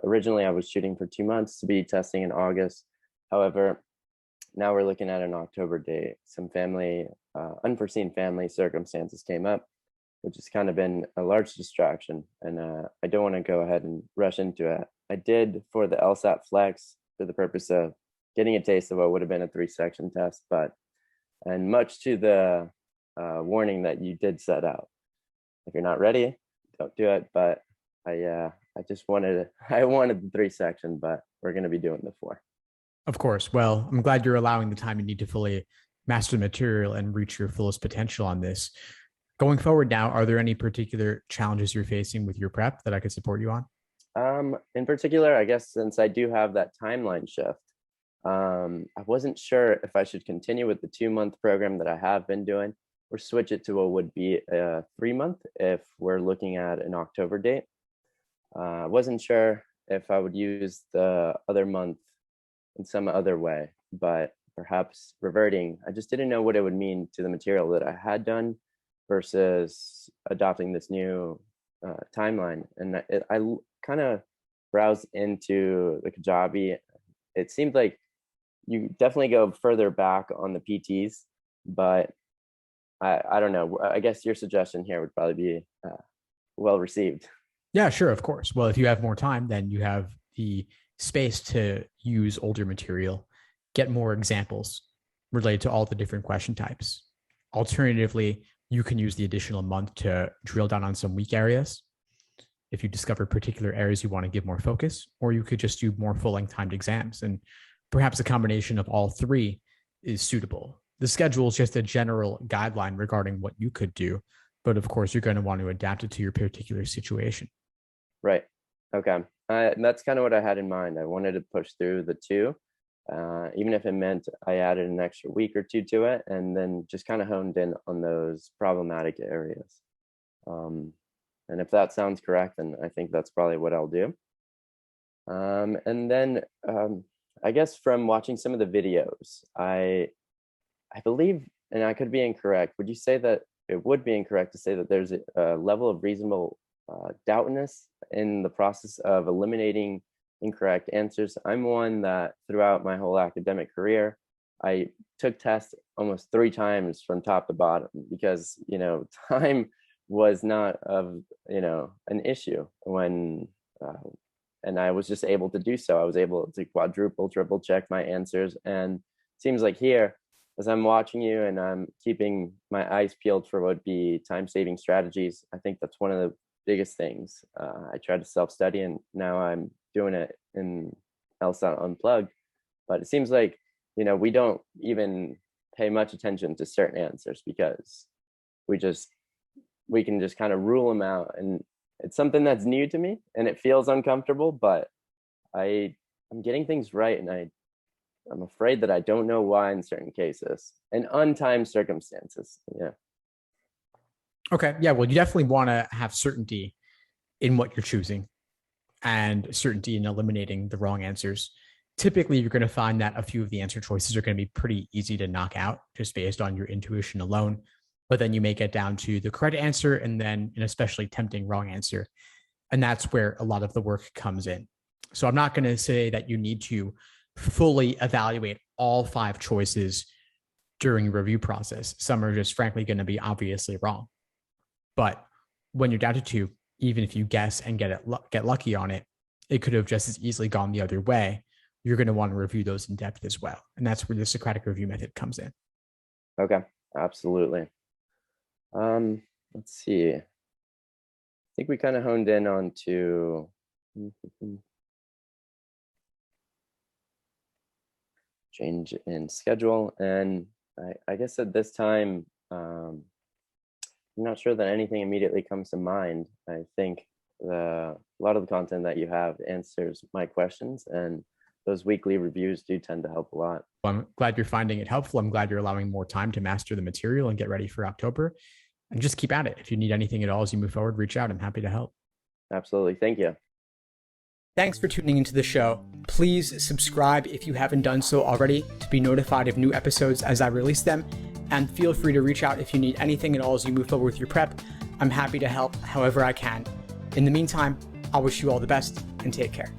Originally, I was shooting for 2 months to be testing in August. However, now we're looking at an October date. Some unforeseen family circumstances came up, which has kind of been a large distraction. And I don't want to go ahead and rush into it. I did for the LSAT flex for the purpose of getting a taste of what would have been a 3-section test, and much to the warning that you did set out. If you're not ready, don't do it. But I wanted the 3-section, but we're going to be doing the 4. Of course. Well, I'm glad you're allowing the time you need to fully master the material and reach your fullest potential on this. Going forward now, are there any particular challenges you're facing with your prep that I could support you on? In particular, I guess since I do have that timeline shift, I wasn't sure if I should continue with the 2-month program that I have been doing or switch it to what would be a 3-month if we're looking at an October date. I wasn't sure if I would use the other month in some other way, but perhaps reverting. I just didn't know what it would mean to the material that I had done versus adopting this new timeline. And I kind of browsed into the Kajabi. It seemed like you definitely go further back on the PTs, but I don't know. I guess your suggestion here would probably be well received. Yeah, sure, of course. Well, if you have more time, then you have the space to use older material, get more examples related to all the different question types. Alternatively, you can use the additional month to drill down on some weak areas if you discover particular areas you want to give more focus, or you could just do more full-length timed exams. And perhaps a combination of all 3 is suitable. The schedule is just a general guideline regarding what you could do, but of course, you're going to want to adapt it to your particular situation. Right. Okay. That's kind of what I had in mind. I wanted to push through the 2, even if it meant I added an extra week or 2 to it, and then just kind of honed in on those problematic areas. And if that sounds correct, then I think that's probably what I'll do. And then I guess from watching some of the videos, I believe, and I could be incorrect, would you say that it would be incorrect to say that there's a level of reasonable doubtness in the process of eliminating incorrect answers? I'm one that throughout my whole academic career, I took tests almost 3 times from top to bottom because, time was not an issue when, and I was just able to do so. I was able to quadruple, triple check my answers. And it seems like here, as I'm watching you and I'm keeping my eyes peeled for what would be time-saving strategies, I think that's one of the biggest things. I tried to self-study, and now I'm doing it in LSAT Unplugged. But it seems like, we don't even pay much attention to certain answers because we can just kind of rule them out. And it's something that's new to me and it feels uncomfortable, but I'm getting things right. And I'm afraid that I don't know why in certain cases and untimed circumstances. Yeah. Okay. Yeah. Well, you definitely want to have certainty in what you're choosing and certainty in eliminating the wrong answers. Typically, you're going to find that a few of the answer choices are going to be pretty easy to knock out just based on your intuition alone. But then you may get down to the correct answer and then an especially tempting wrong answer. And that's where a lot of the work comes in. So I'm not going to say that you need to fully evaluate all 5 choices during the review process. Some are just frankly going to be obviously wrong. But when you're down to 2, even if you guess and get lucky on it, it could have just as easily gone the other way. You're going to want to review those in depth as well. And that's where the Socratic review method comes in. Okay, absolutely. Let's see. I think we kind of honed in on to change in schedule. And I guess at this time, I'm not sure that anything immediately comes to mind. I think a lot of the content that you have answers my questions, and those weekly reviews do tend to help a lot. Well, I'm glad you're finding it helpful. I'm glad you're allowing more time to master the material and get ready for October. And just keep at it. If you need anything at all as you move forward, reach out. I'm happy to help. Absolutely. Thank you. Thanks for tuning into the show. Please subscribe if you haven't done so already to be notified of new episodes as I release them. And feel free to reach out if you need anything at all as you move forward with your prep. I'm happy to help however I can. In the meantime, I'll wish you all the best and take care.